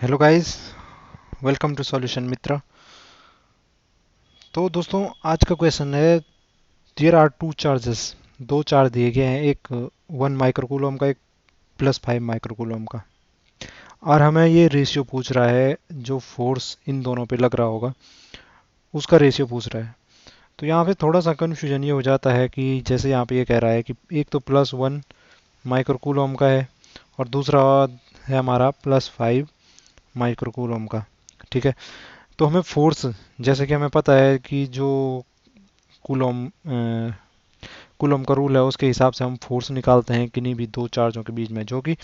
Hello guys, welcome to solution Mitra. तो दोस्तों, आज का क्वेश्चन है, देयर आर टू चार्जेस। दो चार्ज दिए गए हैं, एक 1 माइक्रोकूलम का, एक +5 माइक्रोकूलम का। और हमें ये रेशियो पूछ रहा है, जो फोर्स इन दोनों पे लग रहा होगा उसका रेशियो पूछ रहा है। तो यहाँ पे थोड़ा सा कन्फ्यूजन ये हो जाता है कि जैसे यहाँ पे ये कह रहा है कि एक तो +1 माइक्रोकूलम का है और दूसरा है हमारा +5 माइक्रोकूलम का। ठीक है। तो हमें फोर्स, जैसे कि हमें पता है कि जो कूलम कूलम का रूल है उसके हिसाब से हम फोर्स निकालते हैं किन्हीं भी दो चार्जों के बीच में जो कि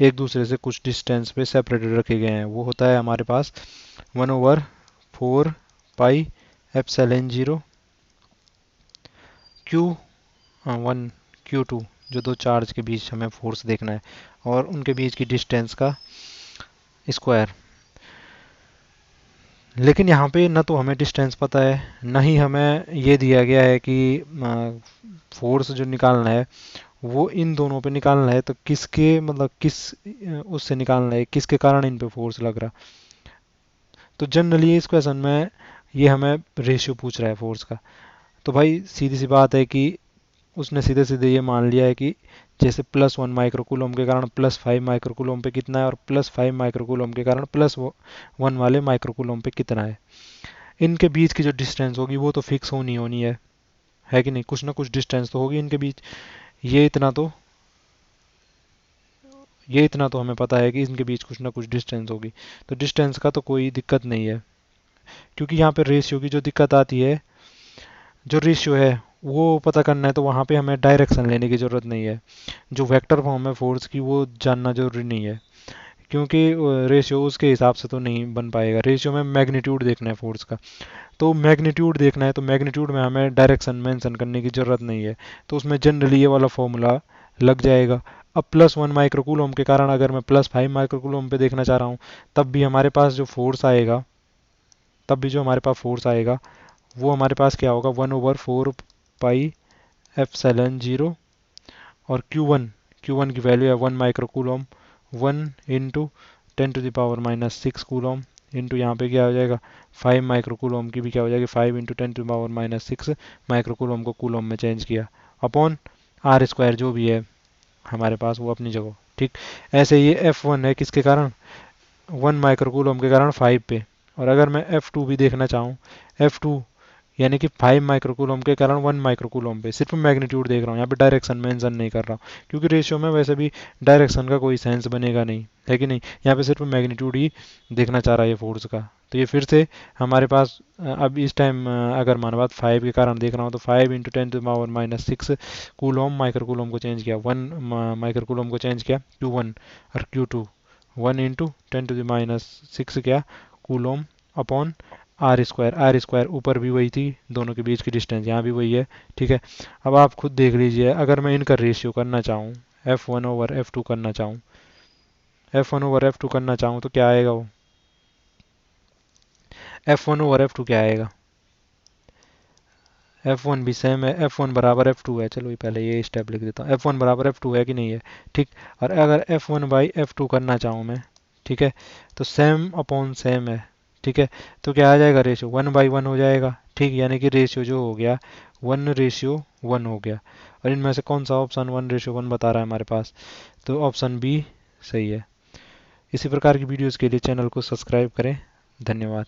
एक दूसरे से कुछ डिस्टेंस पे सेपरेटेड रखे गए हैं। वो होता है हमारे पास 1/4 पाई एप्सिलॉन 0 Q1 Q2, जो दो चार्ज के बीच हमें फोर्स देखना है, और उनके बीच की डिस्टेंस का स्क्वायर। लेकिन यहाँ पे न तो हमें डिस्टेंस पता है, न ही हमें ये दिया गया है कि फोर्स जो निकालना है वो इन दोनों पे निकालना है। तो किसके मतलब किस उससे निकालना है, किसके कारण इन पे फोर्स लग रहा। तो जनरली इस क्वेश्चन में ये हमें रेशियो पूछ रहा है फोर्स का। तो भाई सीधी सी बात है कि उसने सीधे सीधे ये मान लिया है कि जैसे +1 माइक्रोकूलम के कारण +5 माइक्रोकूलम पे कितना है, और +5 माइक्रोकूलम के कारण +1 वाले माइक्रोकूलम पे कितना है। इनके बीच की जो डिस्टेंस होगी वो तो फिक्स होनी होनी है कि नहीं। कुछ ना कुछ डिस्टेंस तो होगी इनके बीच। ये इतना तो ये इतना तो हमें पता है कि इनके बीच कुछ ना कुछ डिस्टेंस होगी। तो डिस्टेंस का तो कोई दिक्कत नहीं है, क्योंकि यहाँ पे रेशियो की जो दिक्कत आती है, जो रेशियो है वो पता करना है, तो वहाँ पे हमें डायरेक्शन लेने की ज़रूरत नहीं है। जो वेक्टर फॉर्म है फोर्स की वो जानना जरूरी नहीं है, क्योंकि रेशियो उसके हिसाब से तो नहीं बन पाएगा। रेशियो में मैग्नीट्यूड देखना है फोर्स का। तो मैग्नीट्यूड देखना है, तो मैग्नीट्यूड में हमें डायरेक्शन मेंशन करने की ज़रूरत नहीं है। तो उसमें जनरली ये वाला फॉर्मूला लग जाएगा। अब +1 माइक्रोकूलम के कारण अगर मैं +5 माइक्रोकूलम पे देखना चाह रहा हूँ, तब भी हमारे पास जो फोर्स आएगा तब भी जो हमारे पास फोर्स आएगा वो हमारे पास क्या होगा, 1/4 पाई एप्सिलॉन 0। और Q1 की वैल्यू है 1 माइक्रोकूलम, 1 × 10⁻⁶ कूलम, इंटू यहाँ पे क्या हो जाएगा 5 माइक्रोकूलम की भी क्या हो जाएगी 5 × 10⁻⁻6 माइक्रोकूलम को कूलम में चेंज किया, अपॉन R² जो भी है हमारे पास वो अपनी जगह। ठीक। ऐसे ये F1 है किसके कारण, 1 माइक्रोकूलम के कारण 5 पे। और अगर मैं F2 भी देखना चाहूँ, F2 यानी कि 5 माइक्रोकूलम के कारण 1 माइक्रोकूलम पे, सिर्फ मैग्नीट्यूड देख रहा हूँ, यहाँ पे डायरेक्शन मेंशन नहीं कर रहा हूँ, क्योंकि रेशियो में वैसे भी डायरेक्शन का कोई सेंस बनेगा नहीं, है कि नहीं। यहाँ पे सिर्फ मैग्नीट्यूड ही देखना चाह रहा है ये फोर्स का। तो ये फिर से हमारे पास अब इस टाइम अगर मान बात 5 के कारण देख रहा हूँ, तो 5 × 10⁻⁻6 कूलम माइक्रोकूलम को चेंज किया, 1 माइक्रोकूलम को चेंज किया Q1 और Q2, 1 × 10⁻⁶ क्या कूलम, अपॉन R²। ऊपर भी वही थी, दोनों के बीच की डिस्टेंस यहाँ भी वही है। ठीक है। अब आप खुद देख लीजिए, अगर मैं इनका रेशियो करना चाहूँ, F1/F2 करना चाहूँ, F1/F2 करना चाहूँ तो क्या आएगा वो, F1/F2 क्या आएगा। F1 भी सेम है, F1 बराबर F2 है। चलो ये पहले ये स्टेप लिख देता हूँ, F1 बराबर F2 है कि नहीं है। ठीक। और अगर F1/F2 करना चाहूँ मैं, ठीक है, तो सेम अपॉन सेम है। ठीक है। तो क्या आ जाएगा, रेशियो 1/1 हो जाएगा। ठीक। यानी कि रेशियो जो हो गया 1:1 हो गया। और इनमें से कौन सा ऑप्शन 1:1 बता रहा है हमारे पास, तो ऑप्शन बी सही है। इसी प्रकार की वीडियोस के लिए चैनल को सब्सक्राइब करें। धन्यवाद।